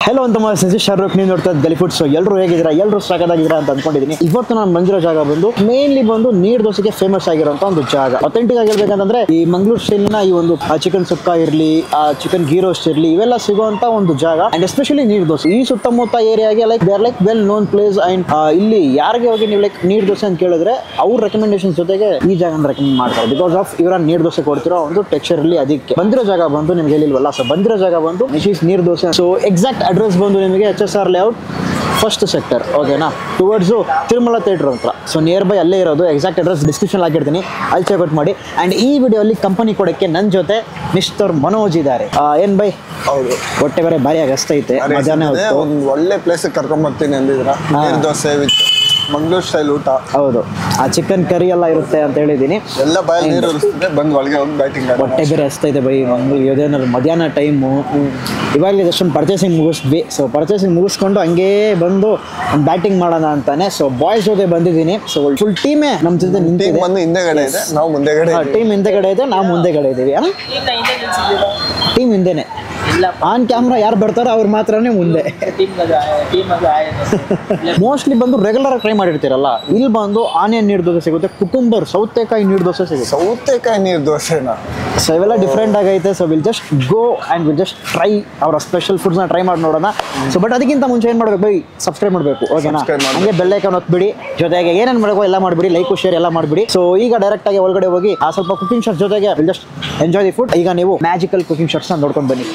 Hello ಅಂತ ಸಂಜೆ ಶಾರುಖ್ ನೀವು ನೋಡ್ತಾ ಗಲಿ ಫುಡ್. ಸೊ ಎಲ್ಲರೂ ಹೇಗಿದ್ದೀರಾ, ಎಲ್ಲರೂ ಸಾಕಾಗಿದ್ದೀರಾ ಅಂತ ಅನ್ಕೊಂಡಿದ್ದೀನಿ. ಇವತ್ತು ನಾನು ಬಂದಿರೋ ಜಾಗ ಬಂದು ಮೇನ್ಲಿ ಬಂದು ನೀರ್ ದೋಸೆಗೆ ಫೇಮಸ್ ಆಗಿರುವಂತ ಒಂದು ಜಾಗ. ಅಥೆಂಟಿಕ್ ಆಗಿ ಹೇಳ್ಬೇಕಂತಂದ್ರೆ ಈ ಮಂಗಳೂರು ಸ್ಟೈಲ್ನ ಈ ಒಂದು ಚಿಕನ್ ಸುಕ್ಕ ಇರಲಿ, ಚಿಕನ್ ಗೀ ರೋಸ್ಟ್ ಇರಲಿ, ಇವೆಲ್ಲ ಸಿಗುವಂತ ಒಂದು ಜಾಗ. ಅಂಡ್ ಎಸ್ಪೆಷಲಿ ನೀರ್ ದೋಸೆ ಈ ಸುತ್ತಮುತ್ತ ಏರಿಯಾಗೆ like they are like well known place. And ಇಲ್ಲಿ ಯಾರಿಗೆ ಹೋಗಿ ನೀವು ಲೈಕ್ ನೀರ್ ದೋಸೆ ಅಂತ ಕೇಳಿದ್ರೆ ಅವ್ರ ರೆಕಮೆಂಡೇಶನ್ ಜೊತೆಗೆ ಈ ಜಾಗ ರೆಕಮೆಂಡ್ ಮಾಡ್ತಾರೆ. ಬಿಕಾಸ್ ಆಫ್ ಇವರ ನೀರ್ ದೋಸೆ ಕೊಡ್ತಿರೋ ಒಂದು ಟೆಕ್ಸ್ಚರ್ ಇರಲಿ. ಅದಕ್ಕೆ ಬಂದಿರೋ ಜಾಗ ಬಂದು ನಿಮ್ಗೆ ಹೇಳಿಲ್ವಲ್ಲ, ಸೊ ಬಂದಿರೋ ಜಾಗ ಬಂದು ನಿಶೀಸ್ neer dosa. So exact address ಬಂದು ನಿಮಗೆ HSR ಲೇಔಟ್ ಫಸ್ಟ್ ಸೆಕ್ಟರ್, ಓಕೆನಾ, ಟುವರ್ಡ್ಸ್ ತಿರುಮಲ ಥಿಯೇಟರ್ ಹತ್ರ. ಸೊ ನಿಯರ್ ಬೈ ಅಲ್ಲೇ ಇರೋದು. ಎಕ್ಸಾಕ್ಟ್ ಅಡ್ರೆಸ್ ಡಿಸ್ಕ್ರಿಪ್ಷನ್ ಹಾಕಿರ್ತೀನಿ, ಅಲ್ಲಿ ಚೆಕ್ಔಟ್ ಮಾಡಿ. ಆ್ಯಂಡ್ ಈ ವಿಡಿಯೋಲಿ ಕಂಪನಿ ಕೊಡೋಕ್ಕೆ ನನ್ನ ಜೊತೆ ಮಿಸ್ಟರ್ ಮನೋಜ್ ಇದ್ದಾರೆ. ಏನ್ ಬೈ? ಹೌದು, ಹೊಟ್ಟೆ ಬೇರೆ ಭಾರಿ ಆಗಸ್ತೈತೆ. ಮಧ್ಯಾಹ್ನ ಒಂದು ಒಳ್ಳೆ ಪ್ಲೇಸ್ ಕರ್ಕೊಂಡ್ಬರ್ತೀನಿ ಅಂದಿದ್ರ. ನೀರ್ ದೋಸೆ ವಿತ್ ಮಂಗಳೂರು ಸ್ಟೈಲ್ ಊಟ. ಹೌದು, ಆ ಚಿಕನ್ ಕರಿ ಎಲ್ಲ ಇರುತ್ತೆ ಅಂತ ಹೇಳಿದ್ದೀನಿ. ಎಲ್ಲ ಬಾಯಲ್ಲಿ ನೀರು ಉರಿಸ್ತದೆ, ಬಂದು ಒಳಗೆ ಹೋಗಿ ಬ್ಯಾಟಿಂಗ್. ಹೊಟ್ಟೆ ಬೇರೆ ಹಸ್ತೈತೆ ಬೈ. ಮಂಗಳೂರು ಮಧ್ಯಾಹ್ನ ಟೈಮು. ಇವಾಗಲೇ ಜಸ್ಟ್ ಪರ್ಚೇಸಿಂಗ್ ಮುಗಿಸ್ವಿ. ಸೊ ಪರ್ಚೇಸಿಂಗ್ ಮುಗಿಸ್ಕೊಂಡು ಹಂಗೇ ಬಂದು ಒಂದು ಬ್ಯಾಟಿಂಗ್ ಮಾಡೋಣ ಅಂತಾನೆ. ಸೊ ಬಾಯ್ಸ್ ಜೊತೆ ಬಂದಿದ್ದೀನಿ. ಸೊ ಫುಲ್ ಟೀಮೇ ನಮ್ಮ ಜೊತೆ ನಿಂತಿದೆ. ಬಂದು ಹಿಂದೆಗಡೆ ಇದೆ, ನಾವು ಮುಂದೆಗಡೆ. ಟೀಮ್ ಹಿಂದೆಗಡೆ ಇದೆ, ನಾವು ಮುಂದೆಗಡೆ ಇದ್ದೀವಿ. ಟೀಮ್ ಹಿಂದೆನೆ. ಆನ್ ಕ್ಯಾಮ್ರಾ ಯಾರು ಬರ್ತಾರೋ ಅವ್ರು ಮಾತ್ರನೇ ಮುಂದೆ. ಮೋಸ್ಟ್ಲಿ ಬಂದು ರೆಗ್ಯುಲರ್ ಆಗಿ ಟ್ರೈ ಮಾಡಿರ್ತೀರಲ್ಲ, ಇಲ್ಲಿ ಬಂದು ಆನಿಯನ್ ನೀರ್ ದೋಸೆ ಸಿಗುತ್ತೆ, ಕುಕುಂಬರ್ ಸೌತೆಕಾಯಿ ನೀರ್ ದೋಸೆ ಸಿಗುತ್ತೆ. ಸೌತೆಕಾಯಿ ನೀರು ದೋಸೆನಾ? ಸೊ ಇವೆಲ್ಲ ಡಿಫ್ರೆಂಟ್ ಆಗೈತೆ. So will just go and will just try ಅವರ ಸ್ಪೆಷಲ್ ಫುಡ್ಸ್ನ ಟ್ರೈ ಮಾಡಿ ನೋಡೋಣ. ಸೊ ಬಟ್ ಅದಕ್ಕಿಂತ ಮುಂಚೆ ಏನು ಮಾಡಬೇಕು ಬೈ? ಸಬ್ಸ್ಕ್ರೈಬ್ ಮಾಡಬೇಕು, ಓಕೆನಾ? ಹಂಗೆ ಬೆಲ್ ಐಕಾನ್ ಒತ್ಬಿಡಿ. ಜೊತೆಗೆ ಏನೇನು ಮಾಡಬೇಕು ಎಲ್ಲ ಮಾಡಿಬಿಡಿ, ಲೈಕ್ ಶೇರ್ ಎಲ್ಲ ಮಾಡಿಬಿಡಿ. ಸೊ ಈಗ ಡೈರೆಕ್ಟ್ ಆಗಿ ಒಳಗಡೆ ಹೋಗಿ ಆ ಸ್ವಲ್ಪ ಕುಕಿಂಗ್ ಶಾಟ್ಸ್ ಜೊತೆಗೆ will just enjoy the food. ಈಗ ನೀವು ಮ್ಯಾಜಿಕಲ್ ಕುಕಿಂಗ್ ಶಾಟ್ಸ್ನ ನೋಡ್ಕೊಂಡು ಬನ್ನಿ.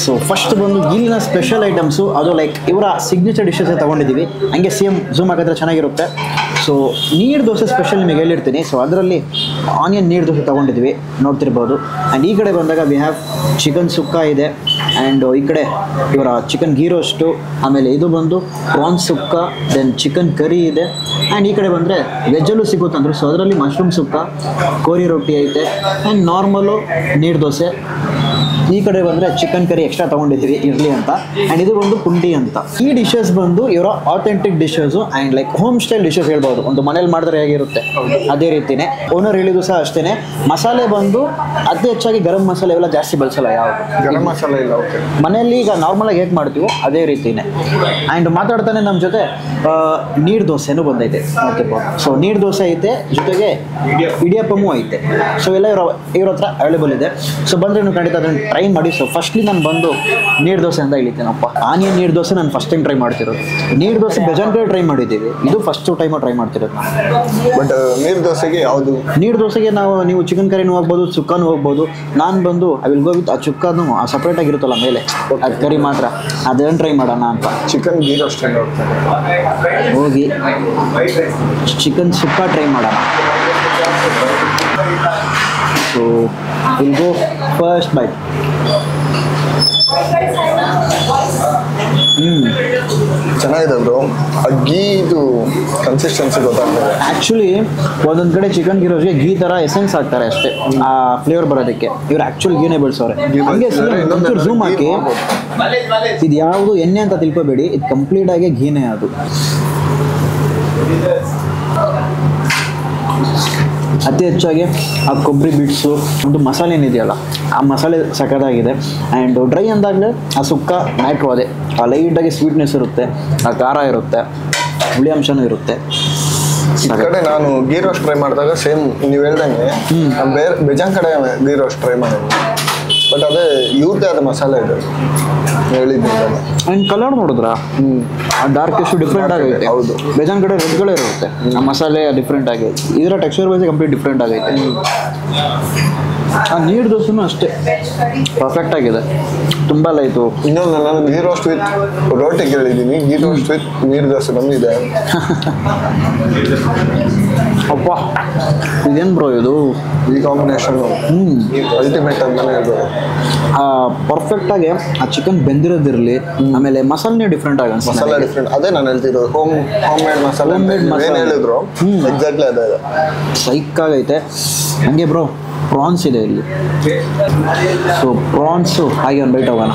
ಸೊ ಫಸ್ಟ್ ಬಂದು ಇಲ್ಲಿನ ಸ್ಪೆಷಲ್ ಐಟಮ್ಸು, ಅದು ಲೈಕ್ ಇವರ ಸಿಗ್ನೇಚರ್ ಡಿಶಸ್ ತಗೊಂಡಿದ್ದೀವಿ. ಹಂಗೆ ಸೇಮ್ ಝೂಮ್ ಹಾಕಿದ್ರೆ ಚೆನ್ನಾಗಿರುತ್ತೆ. ಸೊ ನೀರು ದೋಸೆ ಸ್ಪೆಷಲ್ ನಿಮಗೆ ಹೇಳಿರ್ತೀನಿ. ಸೊ ಅದರಲ್ಲಿ ಆನಿಯನ್ ನೀರು ದೋಸೆ ತೊಗೊಂಡಿದ್ವಿ, ನೋಡ್ತಿರ್ಬೋದು. ಆ್ಯಂಡ್ ಈ ಕಡೆ ಬಂದಾಗ ವಿ ಹ್ಯಾವ್ ಚಿಕನ್ ಸುಕ್ಕ ಇದೆ. ಆ್ಯಂಡ್ ಈ ಕಡೆ ಇವರ ಚಿಕನ್ ಗೀ ರೋಸ್ಟು, ಆಮೇಲೆ ಇದು ಬಂದು ಪ್ರಾನ್ಸ್ ಸುಕ್ಕ, ದೆನ್ ಚಿಕನ್ ಕರಿ ಇದೆ. ಆ್ಯಂಡ್ ಈ ಕಡೆ ಬಂದರೆ ವೆಜ್ಜಲ್ಲೂ ಸಿಗುತ್ತಂದ್ರು. ಸೊ ಅದರಲ್ಲಿ ಮಶ್ರೂಮ್ ಸುಕ್ಕ, ಕೋರಿ ರೊಟ್ಟಿ ಐತೆ, ಆ್ಯಂಡ್ ನಾರ್ಮಲು ನೀರು ದೋಸೆ. ಈ ಕಡೆ ಬಂದರೆ ಚಿಕನ್ ಕರಿ ಎಕ್ಸ್ಟ್ರಾ ತೊಗೊಂಡಿದ್ದೀವಿ ಇರಲಿ ಅಂತ. ಆ್ಯಂಡ್ ಇದು ಒಂದು ಪುಂಡಿ ಅಂತ. ಈ ಡಿಶಸ್ ಬಂದು ಇವರ authentic dishes and like home style dishes ಹೇಳ್ಬೋದು. ಒಂದು ಮನೇಲಿ ಮಾಡಿದ್ರೆ ಹೇಗಿರುತ್ತೆ ಅದೇ ರೀತಿಯೇ. ಓನರ್ ಹೇಳಿದ್ದು ಸಹ ಅಷ್ಟೇ. ಮಸಾಲೆ ಬಂದು ಅತಿ ಹೆಚ್ಚಾಗಿ ಗರಂ ಮಸಾಲೆ ಇವೆಲ್ಲ ಜಾಸ್ತಿ ಬಳಸಲ್ಲ. ಯಾವುದು ಗರಂ ಮಸಾಲೆ ಇಲ್ಲ, ಓಕೆ. ಮನೆಯಲ್ಲಿ ಈಗ ನಾರ್ಮಲಾಗಿ ಹೇಗೆ ಮಾಡ್ತೀವೋ ಅದೇ ರೀತಿಯೇ. ಆ್ಯಂಡ್ ಮಾತಾಡ್ತಾನೆ ನಮ್ಮ ಜೊತೆ ನೀರು ದೋಸೆನೂ ಬಂದೈತೆ, ನೋಡ್ತಿರ್ಬೋದು. ಸೊ ನೀರು ದೋಸೆ ಐತೆ, ಜೊತೆಗೆ ಇಡಿಯಪ್ಪಮೂ ಐತೆ. ಸೊ ಎಲ್ಲ ಇವ್ರ ಹತ್ರ ಅವೈಲೇಬಲ್ ಇದೆ. ಸೊ ಬಂದರೆ ನೀವು ಖಂಡಿತ ಅದನ್ನು ಟ್ರೈ ಮಾಡಿ. ಸೊ ಫಸ್ಟ್ಲಿ ನಾನು ಬಂದು ನೀರು ದೋಸೆ ಅಂತ ಹೇಳಿದ್ದೇನಪ್ಪ. ಆನಿಯನ್ ನೀರು ದೋಸೆ ನಾನು ಫಸ್ಟ್ ಟೈಮ್ ಟ್ರೈ ಮಾಡ್ತಿರೋದು. ನೀರು ದೋಸೆ ಬೇಜಾನ್ ಕಡೆ ಟ್ರೈ ಮಾಡಿದ್ದೀವಿ, ಇದು ಫಸ್ಟ್ ಟೈಮ್ ಟ್ರೈ ಮಾಡ್ತಿರೋದು ನಾನು. ಬಟ್ ನೀರು ದೋಸೆಗೆ ಯಾವುದು? ನೀರು ದೋಸೆಗೆ ನೀವು ಚಿಕನ್ ಕರಿನೂ ಹೋಗ್ಬೋದು, ಸುಕ್ಕನೂ ಹೋಗ್ಬೋದು. ನಾನು ಬಂದು ಐ ವಿಲ್ ಗೋ ವಿತ್ ಆ ಚುಕ್ಕನು ಸಪ್ರೇಟ್ ಆಗಿರುತ್ತಲ್ಲ ಮೇಲೆ, ಅದು ಕರಿ ಮಾತ್ರ, ಅದನ್ನು ಟ್ರೈ ಮಾಡೋಣ ಅಂತ. ಚಿಕನ್ ಗೀ ರೋಸ್ಟ್ ಹೋಗಿ ಚಿಕನ್ ಸುಕ್ಕ ಟ್ರೈ ಮಾಡೋಣ. So will go first bite. ಚೆನ್ನಾಗಿ ಚೆನ್ನಾಗಿದೆ ಬ್ರೋ. ಗೀ ಇದು ಕನ್ಸಿಸ್ಟೆನ್ಸಿ ಗೊತ್ತಾಗ್ತದೆ. ಆ್ಯಕ್ಚುಲಿ ಒಂದೊಂದು ಕಡೆ ಚಿಕನ್ ಗೀ ರೋಸ್ಗೆ ಗೀ ಥರ ಎಸೆನ್ಸ್ ಹಾಕ್ತಾರೆ ಅಷ್ಟೇ ಆ ಫ್ಲೇವರ್ ಬರೋದಕ್ಕೆ. ಇವ್ರು ಆ್ಯಕ್ಚುಲ್ ಗೀನೇ ಬೆಳೆಸೋರೆ. ಹಂಗೆ ಒಂಚೂರು ಝೂಮ್ ಹಾಕಿ, ಇದು ಯಾವುದು ಎಣ್ಣೆ ಅಂತ ತಿಳ್ಕೊಬೇಡಿ, ಇದು ಕಂಪ್ಲೀಟ್ ಆಗಿ ಗೀನೇ. ಅದು ಅತಿ ಹೆಚ್ಚಾಗಿ ಆ ಕೊಬ್ಬರಿ ಬಿಟ್ಸು ಒಂದು ಮಸಾಲೆ ಏನಿದೆಯಲ್ಲ ಆ ಮಸಾಲೆ ಸಖತ್ತಾಗಿದೆ. ಆ್ಯಂಡ್ ಡ್ರೈ ಅಂದಾಗಲೇ ಆ ಸುಕ್ಕ ಮ್ಯಾಟ್ರು ಅದೇ, ಆ ಲೈಟಾಗಿ ಸ್ವೀಟ್ನೆಸ್ ಇರುತ್ತೆ, ಆ ಖಾರ ಇರುತ್ತೆ, ಹುಳಿ ಅಂಶನೂ ಇರುತ್ತೆ. ಈ ಕಡೆ ನಾನು ಗೀ ರೋಸ್ಟ್ ಟ್ರೈ ಮಾಡಿದಾಗ ಸೇಮ್ ನೀವು ಹೇಳ್ದಂಗೆ ಬೇರೆ ಬೇಜಾನ್ ಕಡೆ ಗೀ ರೋಸ್ಟ್ ಟ್ರೈ ಮಾಡಿದ್ವಿ, ಬಟ್ ಅದೇ ಇವ್ರದ್ದೇ ಆದ ಮಸಾಲೆ ಇದೆ ಹೇಳಿದ್ದೆ. ಆ್ಯಂಡ್ ಕಲರ್ ನೋಡಿದ್ರಾ ಆ ಡಾರ್ಕೆಸ್ಟ್ ಡಿಫ್ರೆಂಟ್ ಆಗೈತೆ. ಹೌದು, ಬೇಜಾನ್ ಕಡೆ ರೆಡ್ಗಳೇ ಇರುತ್ತೆ, ಆ ಮಸಾಲೆ ಡಿಫ್ರೆಂಟ್ ಆಗೈತೆ. ಇದರ ಟೆಕ್ಸ್ಚರ್ ವೈಸ್ ಕಂಪ್ಲೀಟ್ ಡಿಫ್ರೆಂಟ್ ಆಗೈತೆ. ಆ ನೀರು ದೋಸೆನೂ ಅಷ್ಟೇ ಪರ್ಫೆಕ್ಟ್ ಆಗಿದೆ, ತುಂಬ ಲೈತು. ಇನ್ನೊಂದು ನಾನು ಗೀ ರೋಸ್ಟ್ ವಿತ್ ರೋಟಿ ಕೇಳಿದ್ದೀನಿ, ಗೀ ರೋಸ್ಟ್ ವಿತ್ ನೀರು ದೋಸೆ ಬಂದಿದೆ. ಅಪ್ಪ ಇದೇನು ಬ್ರೋ ಇದು, ಈ ಕಾಂಬಿನೇಷನ್ ಅಲ್ಟಿಮೇಟ್ ಅಂತಾನೆ ಹೇಳ್ಬೋದು. ಪರ್ಫೆಕ್ಟಾಗಿ ಆ ಚಿಕನ್ ಬೆಂದಿರೋದಿರಲಿ, ಆಮೇಲೆ ಮಸಾಲೆ ಡಿಫ್ರೆಂಟ್ ಆಗ ಮಸಾಲೆ ಡಿಫ್ರೆಂಟ್. ಅದೇ ನಾನು ಹೇಳ್ತಿರೋದು ಹೋಮ್ ಮೇಡ್ ಮಸಾಲೆ. ಏನು ಹೇಳಿದ್ರು ಎಕ್ಸಾಕ್ಟ್ಲಿ ಅದೇ ಇದೆ. ಸೈಕಾಗೈತೆ. ಹಂಗೆ ಬ್ರೋ ಪ್ರಾನ್ಸ್ ಇದೆ ಇಲ್ಲಿ, ಸೊ ಪ್ರಾನ್ಸು ಹಾಗೆ ಒಂದು ಬೈಟ್ ಹೋಗೋಣ.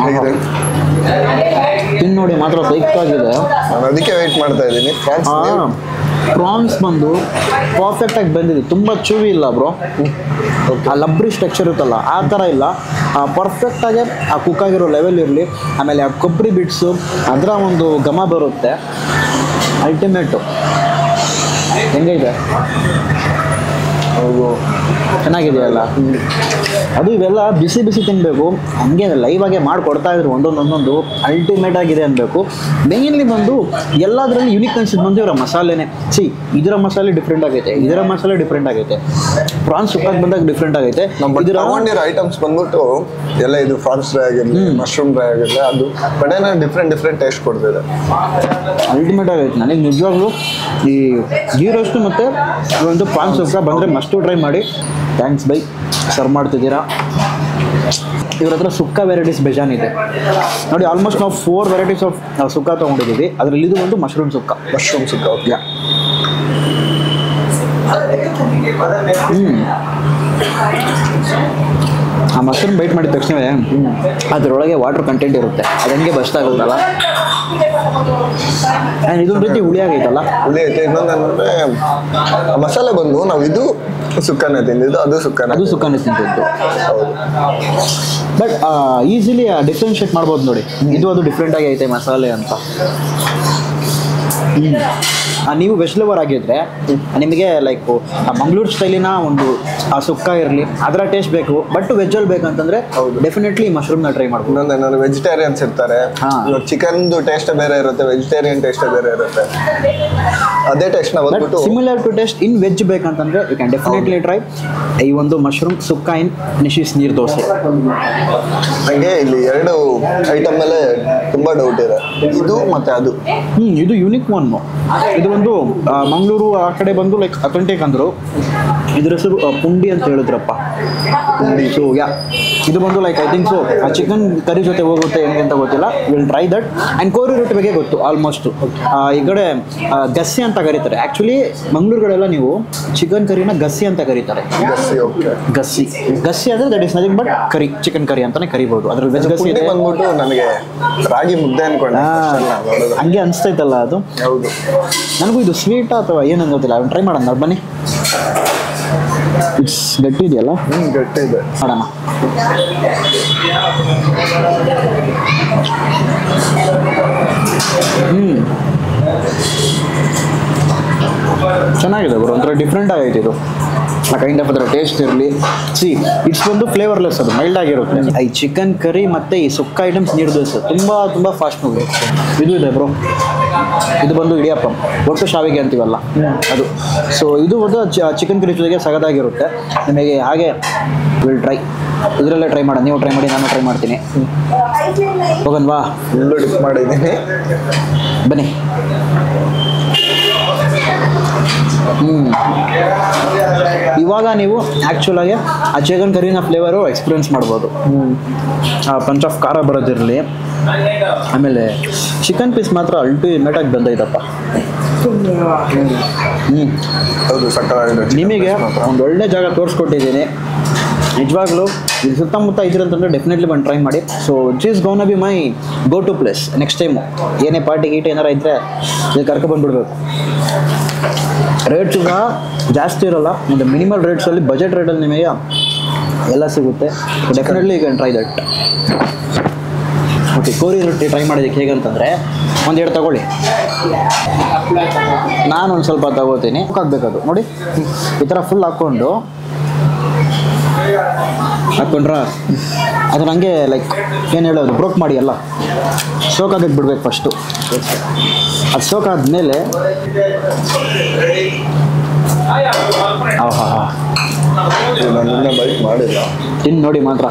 ಹೇಗಿದೆ ತಿನ್ ನೋಡಿ ಮಾತ್ರ ಸೈಕಾಗಿದೆ. ನಾನು ಅದಕ್ಕೆ ವೆಯ್ಟ್ ಮಾಡ್ತಾ ಇದ್ದೀನಿ. ಪ್ರಾನ್ಸ್ ಬಂದು ಪರ್ಫೆಕ್ಟಾಗಿ ಬಂದಿದೆ, ತುಂಬ ಚೂವಿ ಇಲ್ಲ ಬ್ರೋ. ಆ ಲಬ್ರಿ ಸ್ಟ್ರಕ್ಚರ್ ಇರುತ್ತಲ್ಲ ಆ ಥರ ಇಲ್ಲ, ಪರ್ಫೆಕ್ಟಾಗಿ ಆ ಕುಕ್ ಆಗಿರೋ ಲೆವೆಲ್ ಇರಲಿ, ಆಮೇಲೆ ಆ ಕೊಬ್ಬರಿ ಬಿಟ್ಸು ಅದರ ಒಂದು ಘಮ ಬರುತ್ತೆ. ಅಲ್ಟಿಮೇಟು ಹೆಂಗೈತೆ, ಹೌದು ಚೆನ್ನಾಗಿದೆಯಲ್ಲ. ಅದು ಇವೆಲ್ಲ ಬಿಸಿ ಬಿಸಿ ತಿನ್ನಬೇಕು, ಹಂಗೆ ಲೈವಾಗೆ ಮಾಡಿಕೊಡ್ತಾ ಇದ್ರು ಒಂದೊಂದು ಅಲ್ಟಿಮೇಟ್ ಆಗಿದೆ ಅನ್ಬೇಕು. ಮೇನ್ಲಿ ಬಂದು ಎಲ್ಲದರಲ್ಲಿ ಯುನಿಕ್ನೆಸ್ ಬಂದು ಇವರ ಮಸಾಲೆನೇ. ಇದರ ಮಸಾಲೆ ಡಿಫ್ರೆಂಟ್ ಆಗೈತೆ, ಇದರ ಮಸಾಲೆ ಡಿಫ್ರೆಂಟ್ ಆಗೈತೆ, ಪ್ರಾನ್ಸ್ ಸುಕ್ಕಾಗಿ ಬಂದಾಗ ಡಿಫ್ರೆಂಟ್ ಆಗೈತೆ. ಇದರ ತಗೊಂಡಿರೋ ಐಟಮ್ಸ್ ಬಂದ್ಬಿಟ್ಟು ಎಲ್ಲ ಇದು ಪ್ರಾನ್ಸ್ ಫ್ರೈ ಆಗಿರಲಿ, ಮಶ್ರೂಮ್ ಫ್ರೈ ಆಗಿರಲಿ, ಅದು ಬಟ್ ಏನೋ ಡಿಫ್ರೆಂಟ್ ಟೇಸ್ಟ್ ಕೊಡ್ತಿದೆ. ಅಲ್ಟಿಮೇಟ್ ಆಗೈತೆ. ನನಗೆ ನಿಜವಾಗ್ಲೂ ಈ ಗೀ ರೋಸ್ಟು ಮತ್ತು ಒಂದು ಪ್ರಾನ್ಸ್ ಸುಕ್ಕ ಬಂದರೆ ಮಸ್ಟು ಟ್ರೈ ಮಾಡಿ. ಥ್ಯಾಂಕ್ಸ್ ಬೈ, ಸರ್ವ್ ಮಾಡ್ತಿದ್ದೀರಾ. ಇವ್ರ ಹತ್ರ ಸುಕ್ಕ ವೆರೈಟೀಸ್ ಬೇಜಾನಿದೆ ನೋಡಿ. ಆಲ್ಮೋಸ್ಟ್ ನಾವು 4 ವೆರೈಟೀಸ್ ಆಫ್ ಸುಕ್ಕ ತೊಗೊಂಡಿದ್ದೀವಿ. ಅದರಲ್ಲಿ ಇದು ಒಂದು ಮಶ್ರೂಮ್ ಸುಕ್ಕ. ಓಕೆ. ಆ ಮಶ್ರೂಮ್ ಬೈಟ್ ಮಾಡಿದ ತಕ್ಷಣವೇ ಅದರೊಳಗೆ ವಾಟರ್ ಕಂಟೆಂಟ್ ಇರುತ್ತೆ, ಅದು ಹಂಗೆ ಬಸ್ಟ್ ಆಗುತ್ತಲ್ಲ. ಆ್ಯಂಡ್ ಇದೊಂದು ರೀತಿ ಹುಳಿ ಆಗೈತಲ್ಲ, ಹುಳಿ ಐತೆ. ಇನ್ನೊಂದೇನಂದ್ರೆ ಮಸಾಲೆ ಬಂದು ನಾವು ಇದು ಸುಕ್ಕನೇ ತಿಂದಿದ್ದು, ಅದು ಸುಕ್ಕನೇ ತಿಂತಿದ್ದು. ಬಟ್ ಈಸಿಲಿ ಡಿಫ್ರೆನ್ಶಿಯೇಟ್ ಮಾಡ್ಬೋದು ನೋಡಿ, ಇದು ಅದು ಡಿಫ್ರೆಂಟ್ ಆಗಿ ಐತೆ ಮಸಾಲೆ ಅಂತ. ನೀವು ವೆಜ್ ಲವರ್ ಆಗಿದ್ರೆ ನಿಮಗೆ ಲೈಕ್ ಮಂಗಳೂರು ಸ್ಟೈಲಿನ ಒಂದು ಆ ಸುಕ್ಕ ಇರಲಿ ಅದರ ಟೇಸ್ಟ್ ಬೇಕು, ಬಟ್ ವೆಜ್ಜಲ್ಲಿ ಬೇಕಂತಂದ್ರೆ ಡೆಫಿನೆಟ್ಲಿ ಮಶ್ರೂಮ್ನ ಟ್ರೈ ಮಾಡ್ಬೋದು. ಇನ್ನೊಂದೇನಾದ್ರು ವೆಜಿಟೇರಿಯನ್ಸ್ ಇರ್ತಾರೆ, ಚಿಕನ್ದು ಟೇಸ್ಟ್ ಬೇರೆ ಇರುತ್ತೆ, ವೆಜಿಟೇರಿಯನ್ ಟೇಸ್ಟ್ ಬೇರೆ ಇರುತ್ತೆ. ಅದೇ ಟೇಸ್ಟ್ನ ಬಂದ್ಬಿಟ್ಟು similar to taste in veg ಬೇಕಂತಂದ್ರೆ ಯು ಕ್ಯಾನ್ ಡೆಫಿನೆಟ್ಲಿ ಟ್ರೈ ಈ ಒಂದು ಮಶ್ರೂಮ್ ಸುಕ್ಕ ಇನ್ ನಿಶೀಸ್ ನೀರು ದೋಸೆ. ನನಗೆ ಇಲ್ಲಿ 2 ಐಟಮ್ ಮೇಲೆ ತುಂಬಾ ಡೌಟ್ ಇದೆ, ಇದು ಮತ್ತೆ ಅದು. ಇದು ಯುನಿಕ್ ಒನ್. ಇದು ಒಂದು ಮಂಗಳೂರು ಆ ಕಡೆ ಬಂದು ಲೈಕ್ ಅಥೆಂಟಿಕ್ ಅಂದರು. ಇದ್ರ ಹೆಸರು ಪುಂಡಿ ಅಂತ ಹೇಳಿದ್ರಪ್ಪ. ಸೊ ಇದು ಬಂದು ಲೈಕ್ ಐ ಥಿಂಕ್ ಸೊ ಆ ಚಿಕನ್ ಕರಿ ಜೊತೆ ಹೋಗುತ್ತೆ ಹೆಂಗೆ ಅಂತ ಗೊತ್ತಿಲ್ಲ. Will try that. ಆ್ಯಂಡ್ ಕೋರಿ ರೊಟ್ಟಿ ಬಗ್ಗೆ ಗೊತ್ತು ಆಲ್ಮೋಸ್ಟ್. ಈ ಕಡೆ ಗಸ್ಸಿ ಅಂತ ಕರೀತಾರೆ. ಆ್ಯಕ್ಚುಲಿ ಮಂಗಳೂರು ಕಡೆಲ್ಲ ನೀವು ಚಿಕನ್ ಕರಿನ ಗಸ್ಸಿ ಅಂತ ಕರೀತಾರೆ. ಗಸ್ಸಿ ಅಂದರೆ that is nothing but curry, chicken curry ಅಂತಾನೆ ಕರಿಬಹುದು. ಅದ್ರ ವೆಜ್ ಗಸ್ಸಿ ಇದೆ. ಬಂದ್ಬಿಟ್ಟು ನನಗೆ ರಾಗಿ ಮುದ್ದೆ ಅನ್ಕೊಂಡೆ, ಹಂಗೆ ಅನಿಸ್ತೈತಲ್ಲ ಅದು. ಹೌದು, ನನಗೂ ಇದು ಸ್ವೀಟಾ ಅಥವಾ ಏನಂತ ಗೊತ್ತಿಲ್ಲ. ಟ್ರೈ ಮಾಡೋಣ ಬನ್ನಿ. ಇಟ್ಸ್ ಗಟ್ಟಿ ಇದೆಯಲ್ಲ? ಗಟ್ಟಿ ಇದೆ, ಮಾಡೋಣ. ಚೆನ್ನಾಗಿದೆ ಬರೋ, ಒಂಥರ ಡಿಫ್ರೆಂಟ್ ಆಗೈತೆ ಇದು. ಆ ಕೈಂಡ್ ಆಫ್ ಅದರ ಟೇಸ್ಟ್ ಇರಲಿ. ಇಟ್ಸ್ ಒಂದು ಫ್ಲೇವರ್ಲೆಸ್, ಅದು ಮೈಲ್ಡ್ ಆಗಿರುತ್ತೆ. ಈ ಚಿಕನ್ ಕರಿ ಮತ್ತು ಈ ಸುಕ್ಕ ಐಟಮ್ಸ್ ನೀರು ದೋಸೆ ತುಂಬ ಫಾಸ್ಟ್ ಮೂವಿ. ಇದು ಇದೆ ಬ್ರೋ, ಇದು ಬಂದು ಇಡಿಯಪ್ಪ, ಒಟ್ಟು ಶಾವಿಗೆ ಅಂತೀವಲ್ಲ ಅದು. ಸೊ ಇದು ಒಂದು ಚಿಕನ್ ಕರಿ ಜೊತೆಗೆ ಸಗದಾಗಿರುತ್ತೆ. ನಿಮಗೆ ಹಾಗೆ ವಿಲ್ ಟ್ರೈ, ಇದರಲ್ಲೇ ಟ್ರೈ ಮಾಡೋಣ. ನೀವು ಟ್ರೈ ಮಾಡಿ, ನಾನು ಟ್ರೈ ಮಾಡ್ತೀನಿ. ಹೋಗನ್ವಾ? ಫುಲ್ಲು ಡಿಪ್ ಮಾಡಿದ್ದೀನಿ, ಬನ್ನಿ. ಇವಾಗ ನೀವು ಆ್ಯಕ್ಚುಲಾಗಿ ಆ ಚಿಕನ್ ಕರಿನ ಫ್ಲೇವರು ಎಕ್ಸ್ಪೀರಿಯನ್ಸ್ ಮಾಡ್ಬೋದು. ಆ ಪಂಚ್ ಆಫ್ ಖಾರ ಬರೋದಿರಲಿ, ಆಮೇಲೆ ಚಿಕನ್ ಪೀಸ್ ಮಾತ್ರ ಅಲ್ಟಿಮೇಟಾಗಿ ಬಂದೈತಪ್ಪ. ಹೌದು, ಸಕ್ಕತ್ತಾಗಿದೆ. ನಿಮಗೆ ಒಂದು ಒಳ್ಳೆ ಜಾಗ ತೋರಿಸ್ಕೊಟ್ಟಿದ್ದೀನಿ ನಿಜವಾಗ್ಲೂ. ಇಲ್ಲಿ ಸುತ್ತಮುತ್ತ ಇದ್ರಂತಂದ್ರೆ ಡೆಫಿನೆಟ್ಲಿ ಬಂದು ಟ್ರೈ ಮಾಡಿ. So this gonna be my go to place. Next time ಏನೇ ಪಾರ್ಟಿ ಗೀಟಿ ಏನಾರ ಇದ್ದರೆ ಇಲ್ಲಿ ಕರ್ಕೊಬಂದ್ಬಿಡ್ಬೇಕು. ರೇಟ್ಸು ಸಹ ಜಾಸ್ತಿ ಇರೋಲ್ಲ, ಒಂದು ಮಿನಿಮಲ್ ರೇಟ್ಸಲ್ಲಿ ಬಜೆಟ್ ರೇಟಲ್ಲಿ ನಿಮಗೆ ಎಲ್ಲ ಸಿಗುತ್ತೆ. Definitely you can try that. Okay, kori rotti try ಮಾಡೋದಕ್ಕೆ ಹೇಗಂತಂದರೆ ಒಂದೆರಡು ತಗೊಳ್ಳಿ, ನಾನೊಂದು ಸ್ವಲ್ಪ ತಗೋತೀನಿ. ಹಾಕ್ಬೇಕದು ನೋಡಿ, ಈ ಥರ ಫುಲ್ ಹಾಕ್ಕೊಂಡ್ರೆ ಅದು ನನಗೆ ಲೈಕ್ ಏನು ಹೇಳೋದು, ಬ್ರೋಕ್ ಮಾಡಿ ಎಲ್ಲ ಸೋಕಾಗಕ್ಕೆ ಬಿಡ್ಬೇಕು ಫಸ್ಟು. ಅದು ಸೋಕಾದ್ಮೇಲೆ ನಾನು ಬೈಕ್ ಮಾಡಿಲ್ಲ, ತಿನ್ನು ನೋಡಿ ಮಾತ್ರ.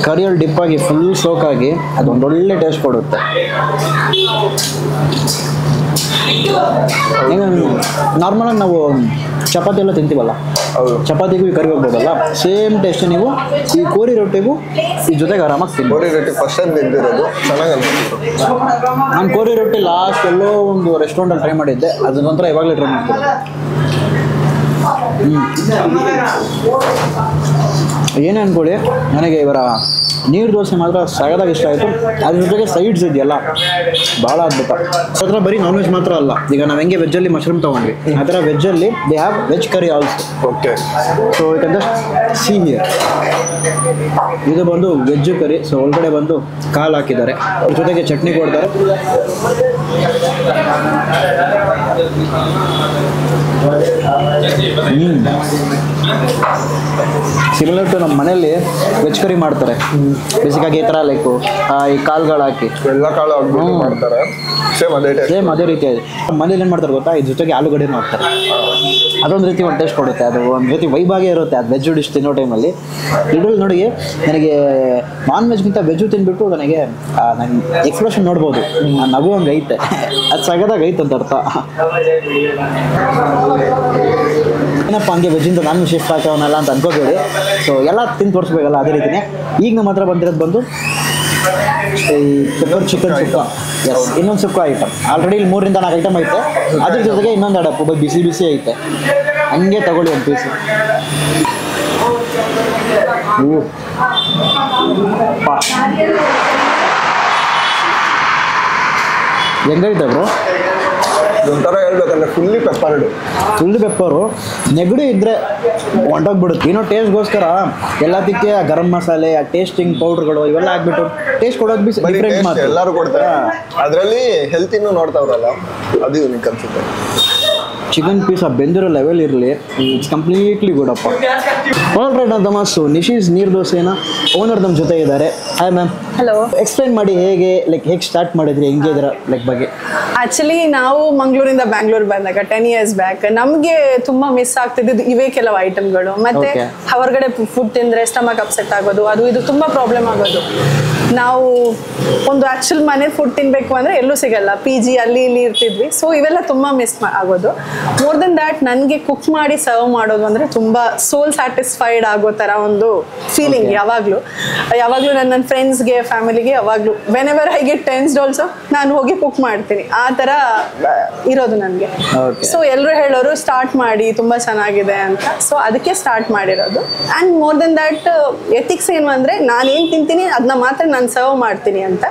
ಕರಿಯಲ್ಲಿ ಡಿಪ್ಪಾಗಿ ಫುಲ್ ಸೋಕಾಗಿ ಅದೊಂದು ಒಳ್ಳೆ ಟೇಸ್ಟ್ ಕೊಡುತ್ತೆ. ಈಗ ನಾರ್ಮಲಾಗಿ ನಾವು ಚಪಾತಿ ಎಲ್ಲ ತಿಂತೀವಲ್ಲ, ಚಪಾತಿಗೂ ಈ ಕರಿ ಹೋಗ್ಬೋದಲ್ಲ, ಸೇಮ್ ಟೇಸ್ಟ್ ನೀವು ಈ ಕೋರಿ ರೊಟ್ಟಿಗೂ ಈ ಜೊತೆಗೆ ಆರಾಮಾಗಿ ತಿನ್ನಿ. ಕೋರಿ ರೊಟ್ಟಿ ಫಸ್ಟ್ ಟೈಮ್ ತಿಂದಿರೋದು, ಚೆನ್ನಾಗಿ ಅನಿಸ್ತು. ನಾನು ಕೋರಿ ರೊಟ್ಟಿ ಲಾಸ್ಟ್ ಎಲ್ಲೋ ಒಂದು ರೆಸ್ಟೋರೆಂಟಲ್ಲಿ ಟ್ರೈ ಮಾಡಿದ್ದೆ, ಅದ್ರ ನಂತರ ಇವಾಗಲೇ ಟ್ರೈ ಮಾಡ್ತೀನಿ. ಏನೇ ಅನ್ಕೊಳ್ಳಿ, ನನಗೆ ಇವರ ನೀರು ದೋಸೆ ಮಾತ್ರ ಸಗದಾಗಿ ಇಷ್ಟ ಆಯಿತು. ಅದ್ರ ಜೊತೆಗೆ ಸೈಡ್ಸ್ ಇದೆಯಲ್ಲ ಭಾಳ ಅದ್ಭುತ. ಅದರ ಬರೀ ನಾನ್ ವೆಜ್ ಮಾತ್ರ ಅಲ್ಲ, ಈಗ ನಾವು ಹೆಂಗೆ ವೆಜ್ಜಲ್ಲಿ ಮಶ್ರೂಮ್ ತೊಗೊಂಡ್ವಿ, ಆ ಥರ ವೆಜ್ಜಲ್ಲಿ they have veg curry also. Okay, so you can just see here. ಇದು ಬಂದು ವೆಜ್ ಕರಿ. ಸೊ ಒಳಗಡೆ ಬಂದು ಕಾಲು ಹಾಕಿದ್ದಾರೆ, ಅದ್ರ ಜೊತೆಗೆ ಚಟ್ನಿ ಕೊಡ್ತಾರೆ. ಸಿಮಿಲರ್ ಟು ನಮ್ಮ ಮನೆಯಲ್ಲಿ ವೆಜ್ ಕರಿ ಮಾಡ್ತಾರೆ ಬೇಸಿಕಾಗಿ, ಈ ಥರ ಲೈಕು ಈ ಕಾಳುಗಳು ಹಾಕಿ ಎಲ್ಲ ಕಾಳು ಹಾಕ್ಬಿಟ್ಟು ಮಾಡ್ತಾರೆ. ಸೇಮ್ ಅದೇ ರೀತಿ ಇದೆ. ಮನೇಲಿ ಏನು ಮಾಡ್ತಾರೆ ಗೊತ್ತಾ, ಇದ್ರ ಜೊತೆಗೆ ಆಲೂಗಡ್ಡೆನೂ ಹಾಕ್ತಾರೆ. ಅದೊಂದು ರೀತಿ ಒಂದು ಟೇಸ್ಟ್ ಕೊಡುತ್ತೆ, ಅದು ಒಂದು ರೀತಿ ವೈಬಾಗೇ ಇರುತ್ತೆ ಅದು ವೆಜ್ ಡಿಶ್ ತಿನ್ನೋ ಟೈಮಲ್ಲಿ. ಇದ್ರಲ್ಲಿ ನೋಡಿ, ನನಗೆ ನಾನ್ ವೆಜ್ಗಿಂತ ವೆಜ್ಜು ತಿನ್ಬಿಟ್ಟು ನನಗೆ ಎಕ್ಸ್ಪ್ರೆಷನ್ ನೋಡ್ಬೋದು, ನಗು ಹಂಗೆ ಐತೆ, ಅದು ಸಗದಾಗ ಐತೆ ಅಂತ ಅರ್ಥ. ಏನಪ್ಪ ಹಂಗೆ ವೆಜ್ಜಿಂದ ನಾನು ಶಿಫ್ಟ್ ಹಾಕೋನಲ್ಲ ಅಂತ ಅನ್ಕೋಬೇಡಿ. ಸೊ ಎಲ್ಲ ತಿಂದು ತೋರಿಸ್ಬೇಕಲ್ಲ, ಅದೇ ರೀತಿಯೇ. ಈಗ ನಮ್ಮ ಹತ್ರ ಬಂದಿರೋದು ಬಂದು ಈ ಪೆಪ್ಪರ್ ಚಿಕನ್ ಸುಕ್ಕ. ಎಸ್, ಇನ್ನೊಂದು ಸುಕ್ಕ ಐಟಮ್. ಆಲ್ರೆಡಿ ಇಲ್ಲಿ 3 ರಿಂದ 4 ಐಟಮ್ ಐತೆ, ಅದ್ರ ಜೊತೆಗೆ ಇನ್ನೊಂದು ಅಡಪ್ಪು ಬಿಸಿ ಬಿಸಿ ಐತೆ. ಹಂಗೆ ತಗೊಳ್ಳಿ ಒಂದು ಪೀಸು. ಹೆಂಗೈತೆ ಬ್ರೋ? ಒಂಥರ ಹೇಳ್ಬೇಕಂದ್ರೆ ಫುಲ್ಲಿ ಪೆಪ್ಪರು. ನೆಗಡಿ ಇದ್ದರೆ ಹೊಂಟೋಗ್ಬಿಡುತ್ತೆ. ಏನೋ ಟೇಸ್ಟ್ಗೋಸ್ಕರ ಎಲ್ಲದಕ್ಕೆ ಗರಂ ಮಸಾಲೆ, ಆ ಟೇಸ್ಟಿಂಗ್ ಪೌಡ್ರ್ಗಳು ಇವೆಲ್ಲ ಹಾಕ್ಬಿಟ್ಟು ಟೇಸ್ಟ್ ಕೊಡೋದು ಡಿಫ್ರೆಂಟ್ ಮಾತ್ರ ಎಲ್ಲರೂ ಕೊಡ್ತಾರೆ. ಅದರಲ್ಲಿ ಹೆಲ್ತಿನೂ ನೋಡ್ತಾವ್ರಲ್ಲ, ಅದು ಯೂನಿಕ್ ಅನ್ಸುತ್ತೆ. ಚಿಕನ್ ಪೀಸ್ ಆ ಬೆಂದಿರೋ ಲೆವೆಲ್ ಇರಲಿ, ಇಟ್ಸ್ ಕಂಪ್ಲೀಟ್ಲಿ ಗುಡ್ ಅಪ್ಪ. ಆಲ್ ರೈಟ್ ಅಂತಮ್ಮ. ಸೊ ನಿಶೀಸ್ ನೀರು ದೋಸೆನ ಓನರ್ ನಮ್ಮ ಜೊತೆ ಇದ್ದಾರೆ. Hi ma'am. ಹಲೋ. ಎಕ್ಸ್ಪ್ಲೈನ್ ಮಾಡಿ, ಹೇಗೆ ಸ್ಟಾರ್ಟ್ ಮಾಡಿದ್ರಿ, ಹೆಂಗೆ ಇದರ ಬಗ್ಗೆ? ಆಕ್ಚುಲಿ ನಾವು ಮಂಗಳೂರಿಂದ ಬ್ಯಾಂಗ್ಳೂರ್ ಬಂದಾಗ 10 years ಬ್ಯಾಕ್ ನಮಗೆ ತುಂಬಾ ಮಿಸ್ ಆಗ್ತಿದ್ದು ಇವೇ ಕೆಲವು ಐಟಮ್ಗಳು. ಮತ್ತೆ ಹೊರಗಡೆ ಫುಡ್ ತಿಂದ್ರೆ ಸ್ಟಮಕ್ ಅಪ್ಸೆಟ್ ಆಗೋದು, ಅದು ಇದು ತುಂಬಾ ಪ್ರಾಬ್ಲಮ್ ಆಗೋದು. ನಾವು ಒಂದು ಆಕ್ಚುಲ್ ಮನೆ ಫುಡ್ ತಿನ್ಬೇಕು ಅಂದ್ರೆ ಎಲ್ಲೂ ಸಿಗಲ್ಲ, PG ಅಲ್ಲಿ ಇಲ್ಲಿ ಇರ್ತಿದ್ವಿ. ಸೊ ಇವೆಲ್ಲ ತುಂಬಾ ಮಿಸ್ ಆಗೋದು. ಮೋರ್ ದೆನ್ ದ್ಯಾಟ್ ನನಗೆ ಕುಕ್ ಮಾಡಿ ಸರ್ವ್ ಮಾಡೋದು ಅಂದ್ರೆ ತುಂಬಾ ಸೋಲ್ ಸ್ಯಾಟಿಸ್ಫೈಡ್ ಆಗೋ ತರ ಒಂದು ಫೀಲಿಂಗ್. ಯಾವಾಗ್ಲೂ ನನ್ನ ಫ್ರೆಂಡ್ಸ್ಗೆ, ಫ್ಯಾಮಿಲಿಗೆ ಯಾವಾಗ್ಲೂ when ever I get tensed also ನಾನು ಹೋಗಿ ಕುಕ್ ಮಾಡ್ತೀನಿ, ಆ ತರ ಇರೋದು ನನಗೆ. ಸೊ ಎಲ್ಲರೂ ಹೇಳೋರು ಸ್ಟಾರ್ಟ್ ಮಾಡಿ ತುಂಬಾ ಚೆನ್ನಾಗಿದೆ ಅಂತ. ಸೊ ಅದಕ್ಕೆ ಸ್ಟಾರ್ಟ್ ಮಾಡಿರೋದು. And more than that ethics ಏನು ಅಂದ್ರೆ ನಾನು ಏನ್ ತಿಂತೀನಿ ಅದನ್ನ ಮಾತ್ರ ನಾನು ಸರ್ವ್ ಮಾಡ್ತೀನಿ ಅಂತ.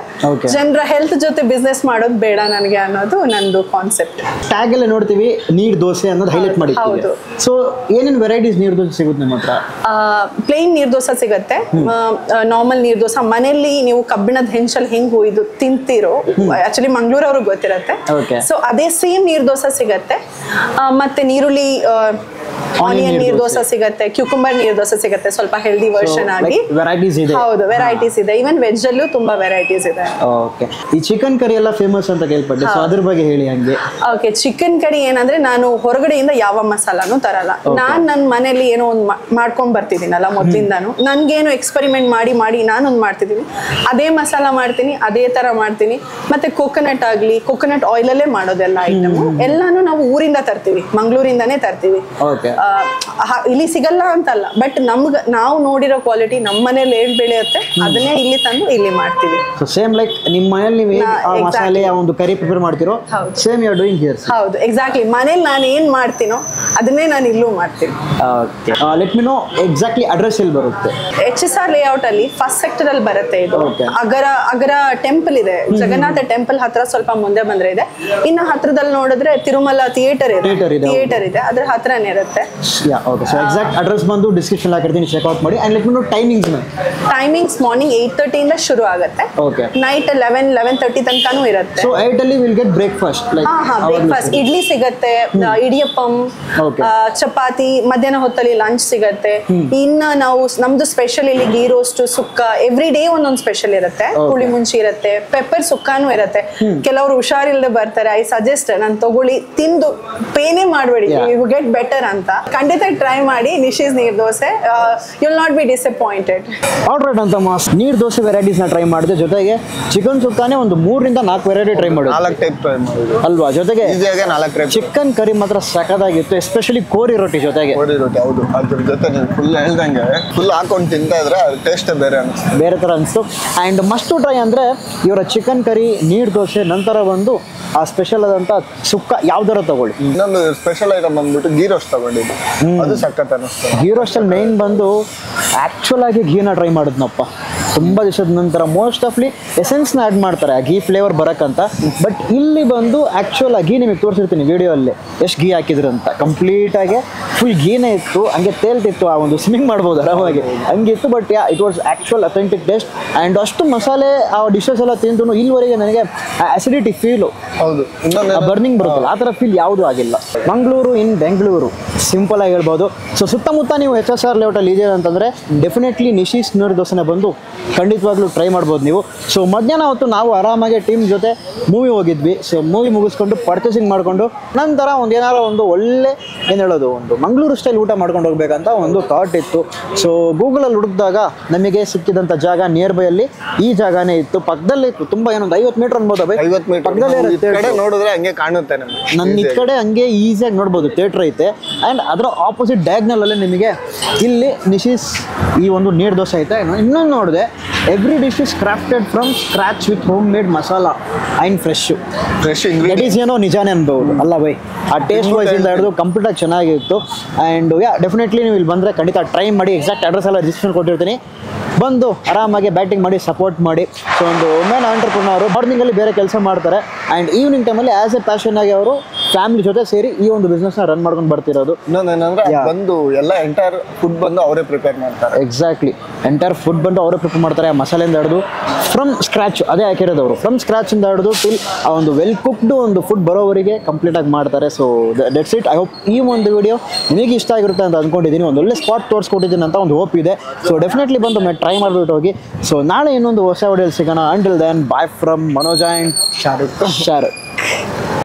ಜನರ ಹೆಲ್ತ್ ಜೊತೆ ಬಿಸ್ನೆಸ್ ಮಾಡೋದು ಬೇಡ ನನಗೆ ಅನ್ನೋದು ನಂದು ಕಾನ್ಸೆಪ್ಟ್. ಟ್ಯಾಗ್ ಎಲ್ಲ ನೋಡ್ತೀವಿ ನೀರ್ ದೋಸೆ ಅನ್ನೋದು ಹೈಲೈಟ್ ಮಾಡಿ. ಹೌದು. ಸೊ ಏನೇನು ವೆರೈಟೀಸ್ ನೀರ್ ದೋಸೆ ಸಿಗುತ್ತೆ ನಿಮ್ಮ ಹತ್ರ? ಪ್ಲೇನ್ ನೀರ್ ದೋಸೆ ಸಿಗುತ್ತೆ, ನಾರ್ಮಲ್ ನೀರ್ ದೋಸೆ ಮನೆಯಲ್ಲಿ ನೀವು ಕಬ್ಬಿಣದ ಹೆಂಚಲ್ಲಿ ಹೆಂಗ್ ಇದು ತಿಂತೀರೋ, ಆಕ್ಚುಲಿ ಮಂಗಳೂರವ್ರಿಗೆ ಗೊತ್ತಿರತ್ತೆ. ಸೊ ಅದೇ ಸೇಮ್ ನೀರ್ ದೋಸೆ ಸಿಗತ್ತೆ. ಮತ್ತೆ ನೀರುಳ್ಳಿ ಆನಿಯನ್ ನೀರ್ ದೋಸೆ ಸಿಗತ್ತೆ, ಕ್ಯೂಕುಂಬರ್ ನೀರ್ ದೋಸೆ ಸಿಗತ್ತೆ, ಸ್ವಲ್ಪ ಹೆಲ್ದಿ ವರ್ಷನ್ ಆಗಿ. ವೆರೈಟೀಸ್ ಇದೆ. ಹೌದು, ವೆರೈಟೀಸ್ ಇದೆ. ಈವನ್ ವೆಜ್ ಅಲ್ಲೂ ತುಂಬಾ ವೆರೈಟೀಸ್ ಇದೆ. ಓಕೆ, ಈ ಚಿಕನ್ ಕರಿ ಎಲ್ಲ ಫೇಮಸ್ ಅಂತ ಕೇಳ್ಪಟ್ಟೆ, ಸೊ ಅದ್ರ ಬಗ್ಗೆ ಹೇಳಿ ಹಂಗೆ. ಓಕೆ, ಚಿಕನ್ ಕರಿ ಏನಂದ್ರೆ ನಾನು ಹೊರಗಡೆಯಿಂದ ಯಾವ ಮಸಾಲಾನು ತರಲ್ಲ. ನಾನ್ ನನ್ನ ಮನೇಲಿ ಏನೋ ಒಂದು ಮಾಡ್ಕೊಂಡ್ ಬರ್ತಿದ್ದೀನಲ್ಲ ಮೊದ್ಲಿಂದಾನು, ನನ್ಗೇನು ಎಕ್ಸ್ಪೆರಿಮೆಂಟ್ ಮಾಡಿ ನಾನೊಂದು ಮಾಡ್ತಿದ್ದೀನಿ, ಅದೇ ಮಸಾಲ ಮಾಡ್ತೀನಿ, ಅದೇ ತರ ಮಾಡ್ತೀನಿ. ಮತ್ತೆ ಕೋಕೋನಟ್ ಆಗ್ಲಿ, ಕೋಕೋನಟ್ ಆಯಿಲ್ ಅಲ್ಲೇ ಮಾಡೋದೆಲ್ಲ ಐಟಮ್ ಎಲ್ಲಾನು ನಾವು ಊರಿಂದ ತರ್ತೀವಿ, ಮಂಗಳೂರಿಂದಾನೇ ತರ್ತೀವಿ. ಇಲ್ಲಿ ಸಿಗಲ್ಲ ಅಂತಲ್ಲ, ಬಟ್ ನಾವು ನೋಡಿರೋ ಕ್ವಾಲಿಟಿ ನಮ್ಮ ಮನೇಲಿ ಏನ್ ಬೆಳೆಯುತ್ತೆ ಅದನ್ನೇ ಇಲ್ಲಿ ತಂದು ಇಲ್ಲಿ ಮಾಡ್ತೀವಿ. ಸೇಮ್ ಲೈಕ್ ನಿಮ್ಮ ಮನೇಲಿ ನೀವು ಮಸಾಲೆ ಒಂದು ಕರಿ ಪ್ರಿಪೇರ್ ಮಾಡ್ತಿರೋ, same you are doing here. ಹೌದು, ಎಕ್ಸಾಕ್ಟ್ಲಿ. ಮನೇಲಿ ನಾನು ಏನ್ ಮಾಡ್ತೀನೋ ಅದನ್ನೇ ನಾನು ಇಲ್ಲೂ ಮಾಡ್ತೀನಿ. Let me know exactly address ಎಲ್ಲಿ ಬರುತ್ತೆ? HSR ಲೇಔಟ್ ಅಲ್ಲಿ ಫಸ್ಟ್ ಸೆಕ್ಟರ್ ಅಲ್ಲಿ ಬರುತ್ತೆ ಇದು. ಅಗರ ಟೆಂಪಲ್ ಇದೆ, ಜಗನ್ನಾಥ ಟೆಂಪಲ್ ಹತ್ರ ಸ್ವಲ್ಪ ಮುಂದೆ ಬಂದ್ರೆ ಇದೆ. ಇನ್ನು ಹತ್ರದಲ್ಲಿ ನೋಡಿದ್ರೆ ತಿರುಮಲ ಥಿಯೇಟರ್ ಇದೆ, ಅದ್ರ ಹತ್ರನೇ ಇರುತ್ತೆ. ಸೊ ಎಕ್ಸಾಕ್ಟ್ ಅಡ್ರೆಸ್ ಬಂದು ಡಿಸ್ಕ್ರಿಪ್ಷನ್ ಹಾಕಿರ್ತೀನಿ, ಚೆಕ್ ಔಟ್ ಮಾಡಿ. And let me no timings morning 8:30 ಇಂದ ಶುರು ಆಗುತ್ತೆ, ನೈಟ್ 11:30 ತನಕನೂ ಇರುತ್ತೆ. ಸೊ 8 ಅಲ್ಲಿ will get breakfast. Breakfast idli ಸಿಗತ್ತೆ, ಇಡಿಯಪ್ಪಂ, ಚಪಾತಿ, ಮಧ್ಯಾಹ್ನ ಹೊತ್ತಲ್ಲಿ ಲಂಚ್ ಸಿಗತ್ತೆ. ಇನ್ನ ನಾವು ನಮ್ದು ಸ್ಪೆಷಲ್ ಇಲ್ಲಿ ಗೀ ರೋಸ್ಟ್, ಸುಕ್ಕ, ಎವ್ರಿ ಡೇ ಒಂದೊಂದು ಸ್ಪೆಷಲ್ ಇರುತ್ತೆ. ಹುಳಿ ಮುಂಚಿ ಇರುತ್ತೆ, ಪೆಪ್ಪರ್ ಸುಕ್ಕಾನು ಇರುತ್ತೆ. ಕೆಲವರು ಹುಷಾರಿಲ್ಲದೆ ಬರ್ತಾರೆ, ಐ ಸಜೆಸ್ಟ್ ನಾನು ತಗೊಳ್ಳಿ, ತಿಂದು ಪೇನೇ ಮಾಡಬೇಡಿ, ಯು ಗೆಟ್ ಬೆಟರ್ ಅಂತ. ಖಂಡಿತ ಟ್ರೈ ಮಾಡಿ ನಿಶೀಸ್ neer dosa, you will not be disappointed. Alright ಅಂತ ಮಾಸ್ ನೀರ್ ದೋಸೆ ವೆರೈಟೀಸ್ ನ ಟ್ರೈ ಮಾಡಿದೆ, ಜೊತೆಗೆ ಚಿಕನ್ ಸುಕ್ಕಾನೆ ಒಂದು 3 ರಿಂದ 4 ವೆರೈಟಿ ಟ್ರೈ ಮಾಡಿದೆ, 4 ಟೈಪ್ ಟ್ರೈ ಮಾಡಿದೆ ಅಲ್ವಾ? ಜೊತೆಗೆ 4 ಟೈಪ್ ಚಿಕನ್ ಕರಿ ಮಾತ್ರ ಸಖತ್ತಾಗಿತ್ತು, ಎಸ್ಪೆಷಲಿ ಕೋರಿ ರೊಟ್ಟಿ ಜೊತೆಗೆ. ಕೋರಿ ರೊಟ್ಟಿ, ಹೌದು, ಅದ್ರ ಜೊತೆ ಫುಲ್ ಹೇಳ್ದಂಗೆ ಫುಲ್ ಹಾಕೊಂಡು ತಿಂತಾ ಇದ್ರೆ ಟೇಸ್ಟ್ ಬೇರೆ ತರ ಅನಿಸ್ತು. ಅಂಡ್ ಮಸ್ಟ್ ಟು ಟ್ರೈ ಅಂದ್ರೆ ಇವರ ಚಿಕನ್ ಕರಿ, ನೀರ್ ದೋಸೆ, ನಂತರ ಬಂದು ಆ ಸ್ಪೆಷಲ್ ಆದಂತ ಸುಕ್ಕ ಯಾವ್ದಾರ ತಗೊಳ್ಳಿ. ಇನ್ನೊಂದು ಸ್ಪೆಷಲ್ ಐಟಮ್ ಬಂದ್ಬಿಟ್ಟು ಗೀ ರೋಸ್ಟ್ ತಗೊಂಡಿದ್ದು, ಅದು ಸಖತ್ ಅನಿಸ್ತು. ಗೀ ರೋಸ್ಟ್ ಅಲ್ಲಿ ಮೇನ್ ಬಂದು ಆಕ್ಚುಲ್ ಆಗಿ ಘೀನ ಟ್ರೈ ಮಾಡಿದ್ನಪ್ಪ, ತುಂಬಾ ದಿವಸದ ನಂತರ. ಮೋಸ್ಟ್ ಆಫ್ಲಿ ಎಸೆನ್ಸ್ ನ ಆಡ್ ಮಾಡ್ತಾರೆ ಆ ಘೀ ಫ್ಲೇವರ್ ಬರಕ್ಕಂತ, ಬಟ್ ಇಲ್ಲಿ ಬಂದು ಆಕ್ಚುಲ್ ಆಗಿ ನಿಮಗೆ ತೋರಿಸಿರ್ತೀನಿ ವಿಡಿಯೋ ಅಲ್ಲಿ ಎಷ್ಟು ಘೀ ಹಾಕಿದ್ರು ಅಂತ. ಕಂಪ್ಲೀಟ್ ಆಗಿ ಫುಲ್ ಘೀನೇ ಇತ್ತು, ಹಂಗೆ ತೇಲ್ತಿತ್ತು, ಆ ಒಂದು ಸ್ವಿಮ್ಮಿಂಗ್ ಮಾಡ್ಬೋದು ಆರಾಮಾಗಿ ಹಂಗಿತ್ತು. But it was actual authentic taste. And ಅಷ್ಟು ಮಸಾಲೆ ಆ ಡಿಶಸ್ ಎಲ್ಲ ತಿಂದ್ರು ಇಲ್ಲಿವರೆಗೆ ನನಗೆ ಅಸಿಡಿಟಿ ಫೀಲು, ಹೌದು, ಬರ್ನಿಂಗ್ ಬರುತ್ತಲ್ಲ ಆ ಥರ ಫೀಲ್ ಯಾವುದೂ ಆಗಿಲ್ಲ. ಮಂಗಳೂರು ಇನ್ ಬೆಂಗಳೂರು ಸಿಂಪಲ್ ಆಗಿ ಹೇಳ್ಬೋದು. ಸೊ ಸುತ್ತಮುತ್ತ ನೀವು HSR ಲೇಔಟಲ್ಲಿ ಇದೆ ಅಂತಂದರೆ ಡೆಫಿನೆಟ್ಲಿ ನಿಶೀಸ್ ನೀರ್ ದೋಸೆನ ಬಂದು ಖಂಡಿತವಾಗ್ಲೂ ಟ್ರೈ ಮಾಡ್ಬೋದು ನೀವು. ಸೊ ಮಧ್ಯಾಹ್ನ ಹೊತ್ತು ನಾವು ಆರಾಮಾಗಿ ಟೀಮ್ ಜೊತೆ ಮೂವಿ ಹೋಗಿದ್ವಿ. ಸೊ ಮೂವಿ ಮುಗಿಸ್ಕೊಂಡು ಪರ್ಚೇಸಿಂಗ್ ಮಾಡಿಕೊಂಡು ನಂತರ ಏನಾರೋ ಒಂದು ಒಳ್ಳೆ ಏನು ಹೇಳೋದು, ಒಂದು ಮಂಗಳೂರು ಸ್ಟೈಲ್ ಊಟ ಮಾಡ್ಕೊಂಡು ಹೋಗ್ಬೇಕಂತ ಒಂದು ಥಾಟ್ ಇತ್ತು. ಸೊ ಗೂಗಲಲ್ಲಿ ಹುಡುಕಿದಾಗ ನಮಗೆ ಸಿಕ್ಕಿದಂಥ ಜಾಗ ನಿಯರ್ ಬೈ ಅಲ್ಲಿ ಈ ಜಾಗನೇ ಇತ್ತು, ಪಕ್ಕದಲ್ಲಿ ಇತ್ತು. ತುಂಬ ಏನೊಂದು 50 ಮೀಟರ್ ಅನ್ಬೋದು, 50 ಮೀಟರ್ ಪಕ್ಕದಲ್ಲೇ ನೋಡಿದ್ರೆ ಹಂಗೆ ಕಾಣುತ್ತೆ. ನನ್ನ ಈ ಕಡೆ ಹಂಗೆ ಈಸಿಯಾಗಿ ನೋಡ್ಬೋದು, ಥಿಯೇಟರ್ ಐತೆ. ಆ್ಯಂಡ್ ಅದರ ಆಪೋಸಿಟ್ ಡಯಾಗ್ನಲ್ ಅಲ್ಲಿ ನಿಮಗೆ ಇಲ್ಲಿ ನಿಶೀಸ್ ಈ ಒಂದು ನೀರ್ ದೋಸೆ ಐತೆ. ಇನ್ನೊಂದು ನೋಡಿದೆ, every dish is crafted from scratch with home made masala and fresh that is ಏನೋ ನಿಜಾನೇ ಅನ್ಬೋದು ಅಲ್ಲ ಬೈ. ಆ ಟೇಸ್ಟ್ ವೈಸ್ ಇಂದ ಹಿಡಿದು ಕಂಪ್ಲೀಟಾಗಿ ಚೆನ್ನಾಗಿತ್ತು. ಆ್ಯಂಡ್ ಡೆಫಿನೆಟ್ಲಿ ನೀವು ಇಲ್ಲಿ ಬಂದರೆ ಖಂಡಿತ ಟ್ರೈ ಮಾಡಿ. ಎಕ್ಸಾಕ್ಟ್ ಅಡ್ರೆಸ್ ಎಲ್ಲ ರಿಜಿಸ್ಟ್ರೇಷನ್ ಕೊಟ್ಟಿರ್ತೀನಿ, ಬಂದು ಆರಾಮಾಗಿ ಬ್ಯಾಟಿಂಗ್ ಮಾಡಿ ಸಪೋರ್ಟ್ ಮಾಡಿ. ಸೊ ಒಂದು ವುಮೆನ್ ಆಂಟರ್ಪ್ರನರ್ ಮಾರ್ನಿಂಗಲ್ಲಿ ಬೇರೆ ಕೆಲಸ ಮಾಡ್ತಾರೆ, ಆ್ಯಂಡ್ ಈವ್ನಿಂಗ್ ಟೈಮಲ್ಲಿ ಆ್ಯಸ್ ಎ ಪ್ಯಾಷನ್ ಆಗಿ ಅವರು ಫ್ಯಾಮಿಲಿ ಜೊತೆ ಸೇರಿ ಈ ಒಂದು ಬಿಸ್ನೆಸ್ನ ರನ್ ಮಾಡ್ಕೊಂಡು ಬರ್ತಿರೋದು. ಇನ್ನೊಂದೇನಂದ್ರೆ ಬಂದು ಎಲ್ಲ ಎಂಟೈರ್ ಫುಡ್ ಬಂದು ಅವರೇ ಪ್ರಿಪೇರ್ ಮಾಡ್ತಾರೆ. ಎಕ್ಸಾಕ್ಟ್ಲಿ, ಎಂಟೈರ್ ಫುಡ್ ಬಂದು ಅವರೇ ಪ್ರಿಪೇರ್ ಮಾಡ್ತಾರೆ. ಮಸಾಲೆಯಿಂದ ಹಿಡಿದು ಫ್ರಮ್ ಸ್ಕ್ರಾಚ್ ಅದೇ ಹಾಕಿರೋದು ಅವರು, ಫ್ರಮ್ ಸ್ಕ್ರಾಚಿಂದ ಹಿಡಿದು ಟಿಲ್ ಆ ಒಂದು ವೆಲ್ ಕುಕ್ಡ್ ಒಂದು ಫುಡ್ ಬರೋವರಿಗೆ ಕಂಪ್ಲೀಟಾಗಿ ಮಾಡ್ತಾರೆ. So that's it. I hope ಈ ಒಂದು ವಿಡಿಯೋ ನಿಮಗೆ ಇಷ್ಟ ಆಗಿರುತ್ತೆ ಅಂತ ಅಂದ್ಕೊಂಡಿದ್ದೀನಿ. ಒಂದು ಒಳ್ಳೆ ಸ್ಪಾಟ್ ತೋರಿಸ್ಕೊಟ್ಟಿದ್ದೀನಿ ಅಂತ ಒಂದು ಹೋಪ್ ಇದೆ. ಸೊ ಡೆಫಿನೆಟ್ಲಿ ಬಂದು ಟ್ರೈ ಮಾಡಿಬಿಟ್ಟು ಹೋಗಿ. ಸೊ ನಾಳೆ ಇನ್ನೊಂದು ಹೊಸ ವಿಡಿಯೋಲಿ ಸಿಗೋಣ. Until then bye from Manoj and Shahrukh.